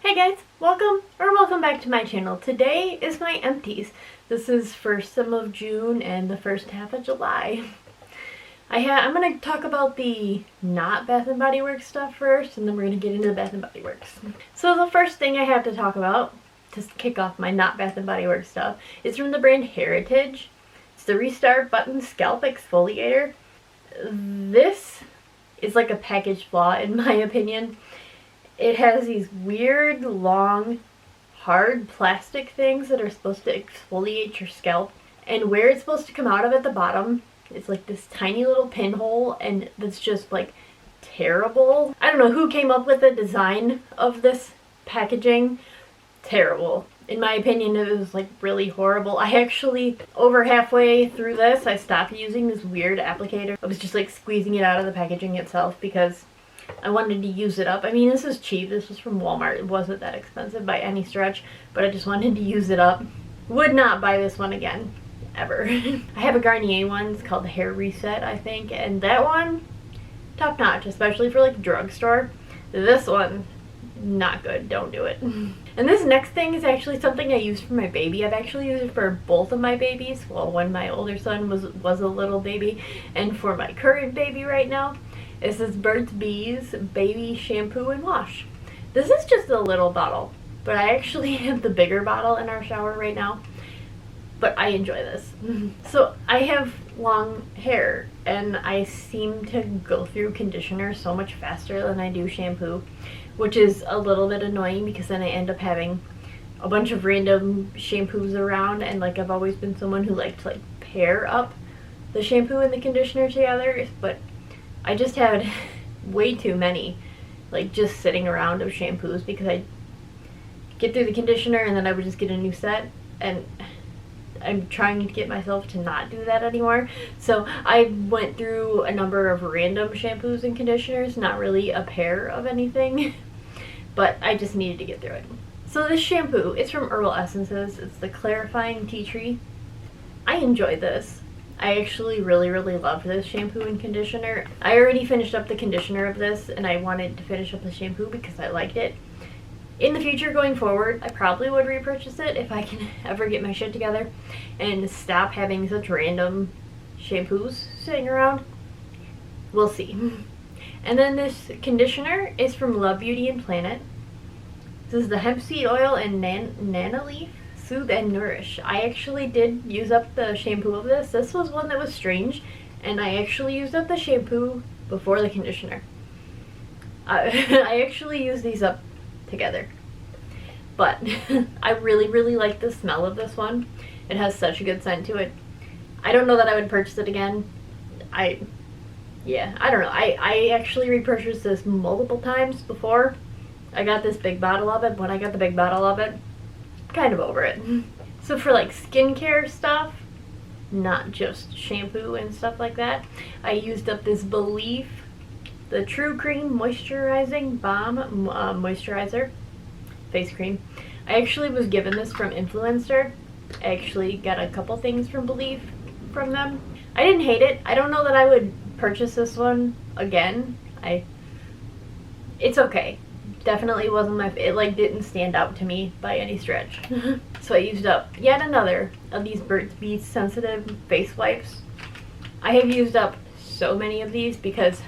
Hey guys, welcome back to my channel. Today is my empties. This is for some of June and the first half of July. I'm going to talk about the not Bath & Body Works stuff first, and then we're going to get into the Bath & Body Works. So the first thing I have to talk about, to kick off my not Bath & Body Works stuff, is from the brand Heritage. It's the Restart Button Scalp Exfoliator. This is like a package flaw in my opinion. It has these weird, long, hard plastic things that are supposed to exfoliate your scalp. And where it's supposed to come out of at the bottom, it's like this tiny little pinhole, and that's just like terrible. I don't know who came up with the design of this packaging. Terrible. In my opinion, it was like really horrible. I actually, over halfway through this, I stopped using this weird applicator. I was just like squeezing it out of the packaging itself because I wanted to use it up. I mean, this is cheap. This was from Walmart. It wasn't that expensive by any stretch, but I just wanted to use it up. Would not buy this one again, ever. I have a Garnier one. It's called the Hair Reset, I think, and that one, top notch, especially for like a drugstore. This one, not good. Don't do it. And this next thing is actually something I used for my baby. I've actually used it for both of my babies. Well, when my older son was a little baby, and for my current baby right now. This is Burt's Bees Baby Shampoo and Wash. This is just a little bottle, but I actually have the bigger bottle in our shower right now. But I enjoy this. So I have long hair, and I seem to go through conditioner so much faster than I do shampoo, which is a little bit annoying because then I end up having a bunch of random shampoos around, and like I've always been someone who liked to like pair up the shampoo and the conditioner together, but I just had way too many, like, just sitting around of shampoos because I'd get through the conditioner and then I would just get a new set, and I'm trying to get myself to not do that anymore. So I went through a number of random shampoos and conditioners, not really a pair of anything, but I just needed to get through it. So this shampoo, it's from Herbal Essences. It's the Clarifying Tea Tree. I enjoy this. I actually really love this shampoo and conditioner. I already finished up the conditioner of this, and I wanted to finish up the shampoo because I liked it. In the future, going forward, I probably would repurchase it if I can ever get my shit together and stop having such random shampoos sitting around. We'll see. And then this conditioner is from Love Beauty and Planet. This is the hemp seed oil and nana leaf. Soothe and Nourish. I actually did use up the shampoo of this. This was one that was strange, and I actually used up the shampoo before the conditioner. I actually used these up together. But I really like the smell of this one. It has such a good scent to it. I don't know that I would purchase it again. I don't know. I actually repurchased this multiple times before. I got this big bottle of it. When I got the big bottle of it, kind of over it. So for like skincare stuff, not just shampoo and stuff like that, I used up this Belief, the True Cream Moisturizing Balm Moisturizer face cream. I actually was given this from Influencer. I actually got a couple things from Belief from them. I didn't hate it. I don't know that I would purchase this one again. It's okay. Definitely wasn't it like didn't stand out to me by any stretch. So I used up yet another of these Burt's Bees sensitive face wipes. I have used up so many of these because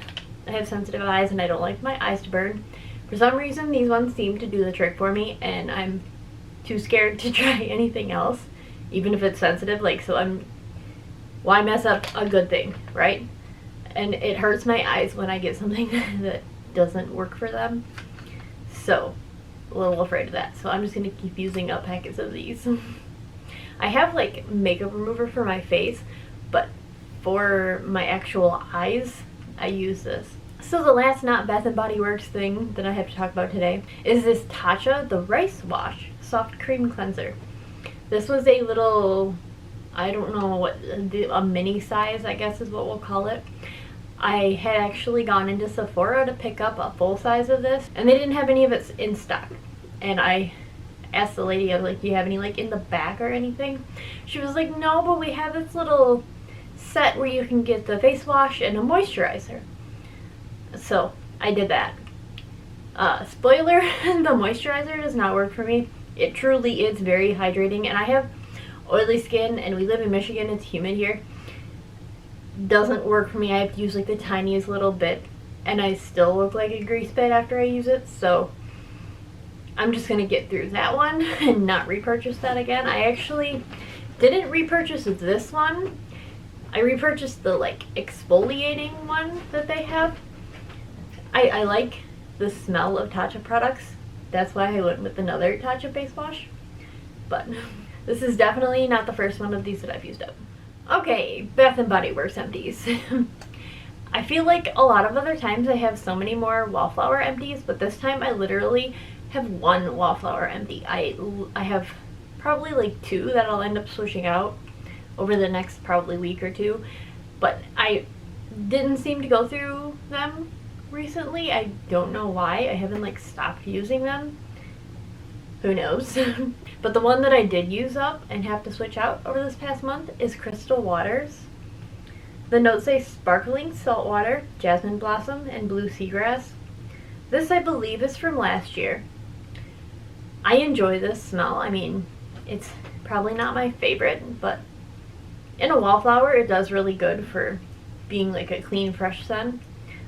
I have sensitive eyes and I don't like my eyes to burn. For some reason these ones seem to do the trick for me, and I'm too scared to try anything else, even if it's sensitive. Like, so why mess up a good thing, right? And it hurts my eyes when I get something that doesn't work for them. So, a little afraid of that. So I'm just going to keep using up packets of these. I have like makeup remover for my face, but for my actual eyes, I use this. So the last not Bath & Body Works thing that I have to talk about today is this Tatcha, the Rice Wash Soft Cream Cleanser. This was a little, I don't know what, a mini size I guess is what we'll call it. I had actually gone into Sephora to pick up a full size of this, and they didn't have any of it in stock. And I asked the lady, I was like, do you have any like in the back or anything? She was like, no, but we have this little set where you can get the face wash and a moisturizer. So I did that. Spoiler, the moisturizer does not work for me. It truly is very hydrating, and I have oily skin, and we live in Michigan, it's humid here. Doesn't work for me. I have to use like the tiniest little bit, and I still look like a grease pit after I use it, so I'm just gonna get through that one and not repurchase that again. I actually didn't repurchase this one. I repurchased the like exfoliating one that they have. I like the smell of Tatcha products. That's why I went with another Tatcha face wash. But this is definitely not the first one of these that I've used up. Okay, Bath & Body Works empties. I feel like a lot of other times I have so many more Wallflower empties, but this time I literally have one Wallflower empty. I have probably like two that I'll end up switching out over the next probably week or two, but I didn't seem to go through them recently. I don't know why. I haven't like stopped using them. Who knows? But the one that I did use up and have to switch out over this past month is Crystal Waters. The notes say sparkling salt water, jasmine blossom, and blue seagrass. This I believe is from last year. I enjoy this smell. I mean, it's probably not my favorite, but in a Wallflower it does really good for being like a clean, fresh scent.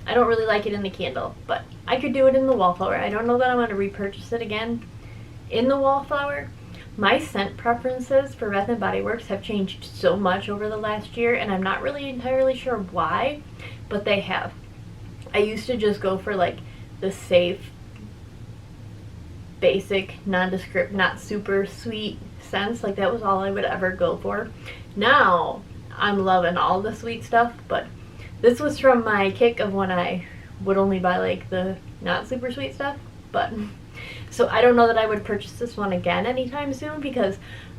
I don't really like it in the candle, but I could do it in the Wallflower. I don't know that I'm going to repurchase it again. In the Wallflower, my scent preferences for Bath & Body Works have changed so much over the last year, and I'm not really entirely sure why, but they have. I used to just go for like the safe, basic, nondescript, not super sweet scents. Like that was all I would ever go for. Now I'm loving all the sweet stuff, but this was from my kick of when I would only buy like the not super sweet stuff. But so I don't know that I would purchase this one again anytime soon because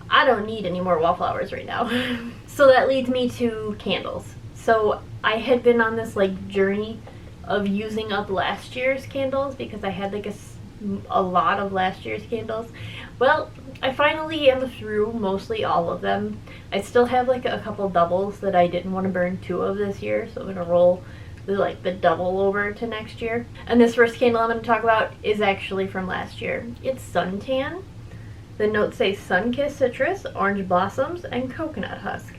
I don't need any more Wallflowers right now. So that leads me to candles. So I had been on this like journey of using up last year's candles because I had like a lot of last year's candles. Well, I finally am through mostly all of them. I still have like a couple doubles that I didn't want to burn two of this year, so I'm gonna roll the double over to next year. And this first candle I'm going to talk about is actually from last year. It's Suntan. The notes say sun-kissed citrus, orange blossoms, and coconut husk.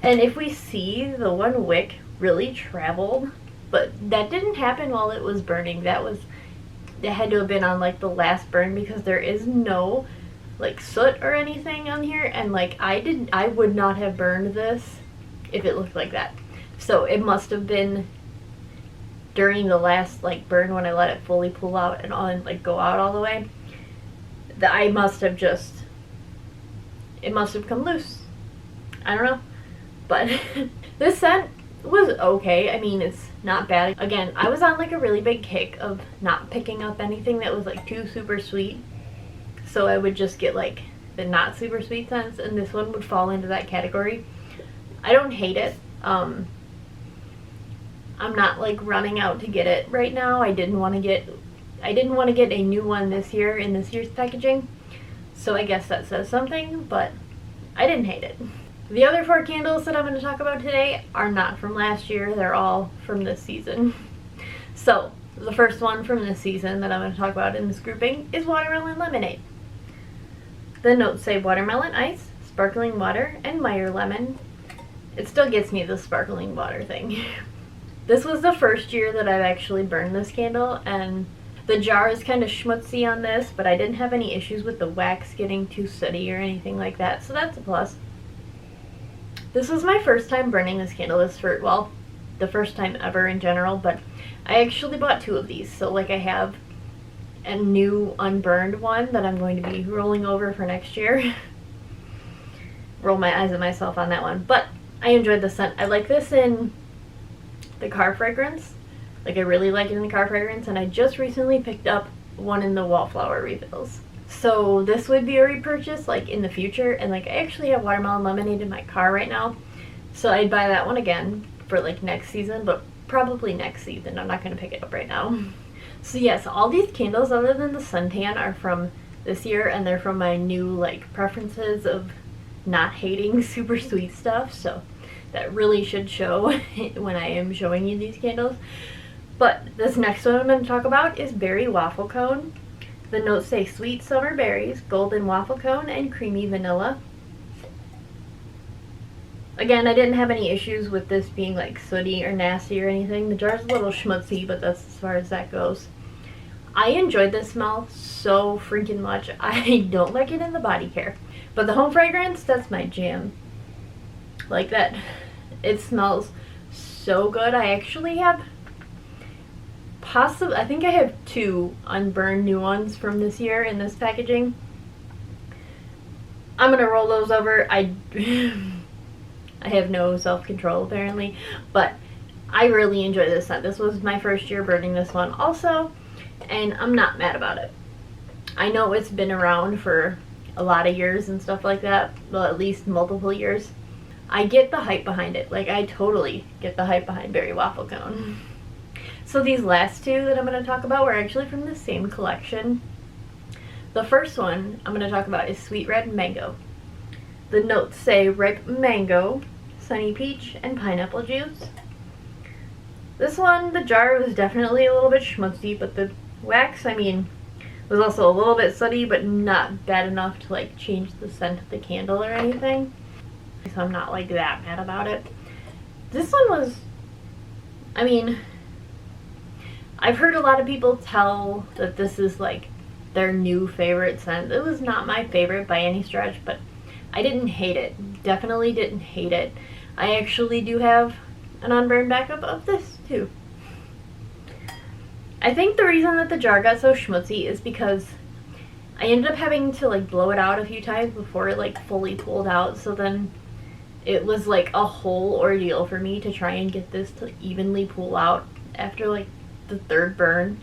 And if we see, the one wick really traveled, but that didn't happen while it was burning. It had to have been on like the last burn because there is no like soot or anything on here, and like I would not have burned this if it looked like that. So it must have been during the last like burn when I let it fully pull out and on like go out all the way. That it must have come loose. I don't know. But this scent was okay. I mean, it's not bad. Again, I was on like a really big kick of not picking up anything that was like too super sweet. So I would just get like the not super sweet scents, and this one would fall into that category. I don't hate it. I'm not like running out to get it right now. I didn't want to get a new one this year in this year's packaging. So I guess that says something, but I didn't hate it. The other 4 candles that I'm going to talk about today are not from last year. They're all from this season. So the first one from this season that I'm going to talk about in this grouping is Watermelon Lemonade. The notes say watermelon ice, sparkling water, and Meyer lemon. It still gets me the sparkling water thing. This was the first year that I've actually burned this candle, and the jar is kind of schmutzy on this, but I didn't have any issues with the wax getting too sooty or anything like that, so that's a plus. This was my first time burning this candle. The first time ever in general, but I actually bought 2 of these, so like I have a new unburned one that I'm going to be rolling over for next year. Roll my eyes at myself on that one, but I enjoyed the scent. I like this in the car fragrance. Like I really like it in the car fragrance, and I just recently picked up one in the Wallflower refills. So this would be a repurchase like in the future, and like I actually have Watermelon Lemonade in my car right now. So I'd buy that one again for like next season, but probably next season. I'm not going to pick it up right now. So yes, all these candles other than the Suntan are from this year, and they're from my new like preferences of not hating super sweet stuff. So that really should show when I am showing you these candles. But this next one I'm going to talk about is berry waffle cone. The notes say sweet summer berries, golden waffle cone, and creamy vanilla. Again, I didn't have any issues with this being like sooty or nasty or anything. The jar's a little schmutzy, but that's as far as that goes. I enjoyed this smell so freaking much. I don't like it in the body care. But the home fragrance, that's my jam. Like that. It smells so good. I actually have I think I have 2 unburned new ones from this year in this packaging. I'm gonna roll those over. I have no self-control apparently, but I really enjoy this scent. This was my first year burning this one also, and I'm not mad about it. I know it's been around for a lot of years and stuff like that, well, at least multiple years. I get the hype behind it. Like, I totally get the hype behind berry waffle cone. So these last 2 that I'm going to talk about were actually from the same collection. The first one I'm going to talk about is Sweet Red Mango. The notes say ripe mango, sunny peach, and pineapple juice. This one, the jar was definitely a little bit schmutzy, but the wax, I mean, was also a little bit sooty, but not bad enough to like change the scent of the candle or anything. So I'm not like that mad about it. This one was, I mean, I've heard a lot of people tell that this is like their new favorite scent. It was not my favorite by any stretch, but I didn't hate it. Definitely didn't hate it. I actually do have an unburned backup of this too. I think the reason that the jar got so schmutzy is because I ended up having to like blow it out a few times before it like fully pulled out, so then it was like a whole ordeal for me to try and get this to evenly pull out after like the 3rd burn.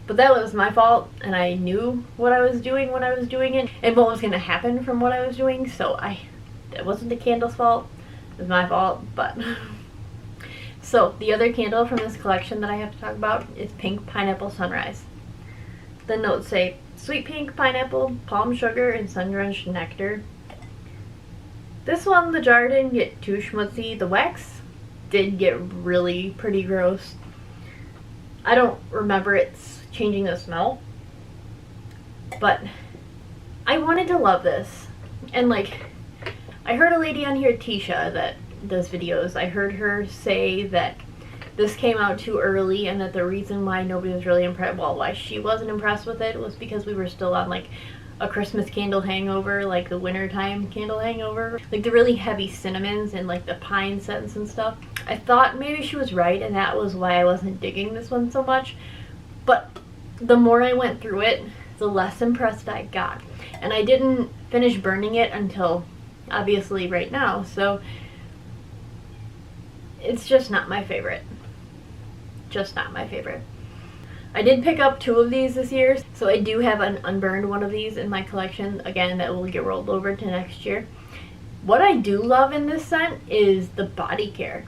But that was my fault, and I knew what I was doing when I was doing it and what was going to happen from what I was doing, so it wasn't the candle's fault, it was my fault. But so the other candle from this collection that I have to talk about is Pink Pineapple Sunrise. The notes say sweet pink pineapple, palm sugar, and sun-drenched nectar. This one, the jar didn't get too schmutzy. The wax did get really pretty gross. I don't remember it changing the smell, but I wanted to love this. And like, I heard a lady on here, Tisha, that does videos, I heard her say that this came out too early and that the reason why nobody was really impressed, well, why she wasn't impressed with it was because we were still on like a Christmas candle hangover, like the wintertime candle hangover, like the really heavy cinnamons and like the pine scents and stuff. I thought maybe she was right, and that was why I wasn't digging this one so much. But the more I went through it, the less impressed I got. And I didn't finish burning it until obviously right now, so it's just not my favorite. Just not my favorite. I did pick up 2 of these this year, so I do have an unburned one of these in my collection. Again, that will get rolled over to next year. What I do love in this scent is the body care.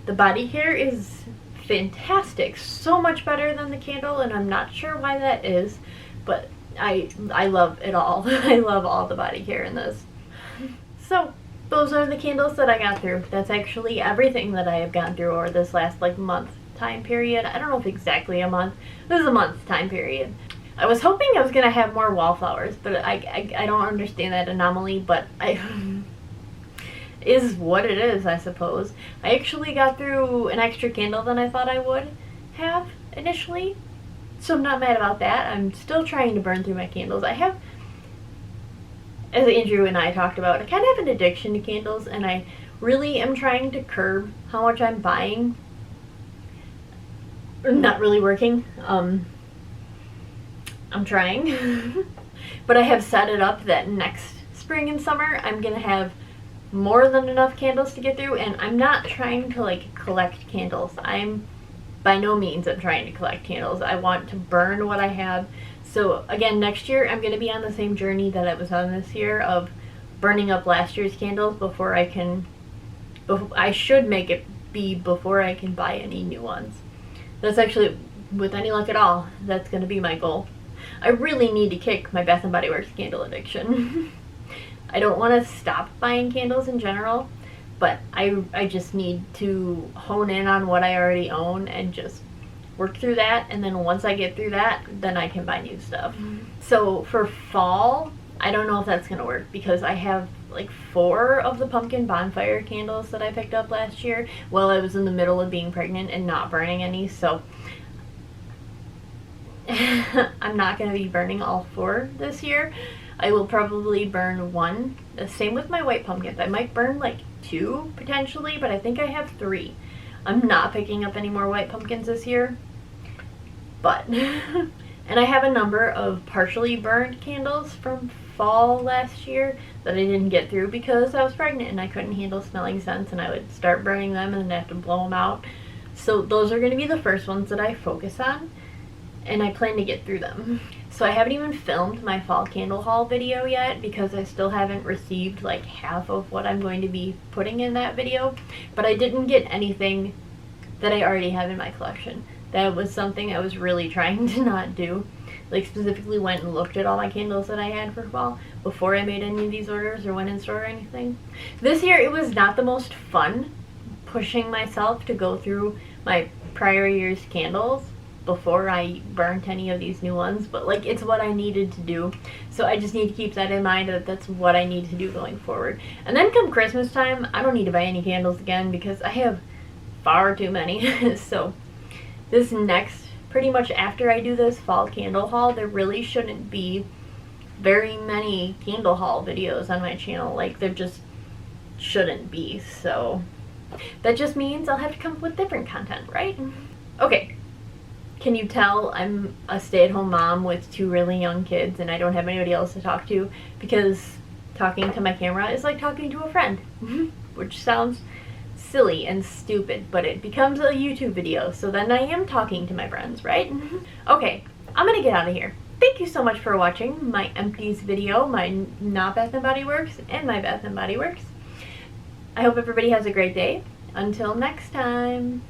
The body care is fantastic, so much better than the candle, and I'm not sure why that is, but I love it all. I love all the body care in this. So those are the candles that I got through. That's actually everything that I have gone through over this last like month time period. I don't know if exactly a month. This is a month time period. I was hoping I was gonna have more wallflowers, but I don't understand that anomaly, but is what it is, I suppose. I actually got through an extra candle than I thought I would have initially, so I'm not mad about that. I'm still trying to burn through my candles. I have, as Andrew and I talked about, I kind of have an addiction to candles, and I really am trying to curb how much I'm buying. Not really working. I'm trying. But I have set it up that next spring and summer I'm gonna have more than enough candles to get through, and I'm not trying to like collect candles. By no means I'm trying to collect candles. I want to burn what I have. So again, next year I'm going to be on the same journey that I was on this year of burning up last year's candles before I should make it be before I can buy any new ones. That's actually, with any luck at all, that's going to be my goal. I really need to kick my Bath & Body Works candle addiction. I don't want to stop buying candles in general, but I just need to hone in on what I already own and just work through that, and then once I get through that, then I can buy new stuff. So for fall, I don't know if that's gonna work because I have like 4 of the pumpkin bonfire candles that I picked up last year while I was in the middle of being pregnant and not burning any, so I'm not gonna be burning all 4 this year. I will probably burn 1. The same with my white pumpkins. I might burn like 2 potentially, but I think I have 3. I'm not picking up any more white pumpkins this year, but and I have a number of partially burned candles from fall last year that I didn't get through because I was pregnant and I couldn't handle smelling scents, and I would start burning them and then have to blow them out. So those are going to be the first ones that I focus on, and I plan to get through them. So I haven't even filmed my fall candle haul video yet because I still haven't received like half of what I'm going to be putting in that video, but I didn't get anything that I already have in my collection. That was something I was really trying to not do. Like specifically went and looked at all my candles that I had for fall before I made any of these orders or went in store or anything. This year it was not the most fun pushing myself to go through my prior year's candles before I burnt any of these new ones, but like it's what I needed to do. So I just need to keep that in mind, that that's what I need to do going forward. And then come Christmas time, I don't need to buy any candles again because I have far too many. So this next, pretty much after I do this fall candle haul, there really shouldn't be very many candle haul videos on my channel. Like there just shouldn't be. So that just means I'll have to come up with different content, right? Okay. Can you tell I'm a stay-at-home mom with 2 really young kids and I don't have anybody else to talk to? Because talking to my camera is like talking to a friend, which sounds silly and stupid, but it becomes a YouTube video, so then I am talking to my friends, right? Okay, I'm gonna get out of here. Thank you so much for watching my empties video, my not Bath & Body Works and my Bath & Body Works. I hope everybody has a great day. Until next time.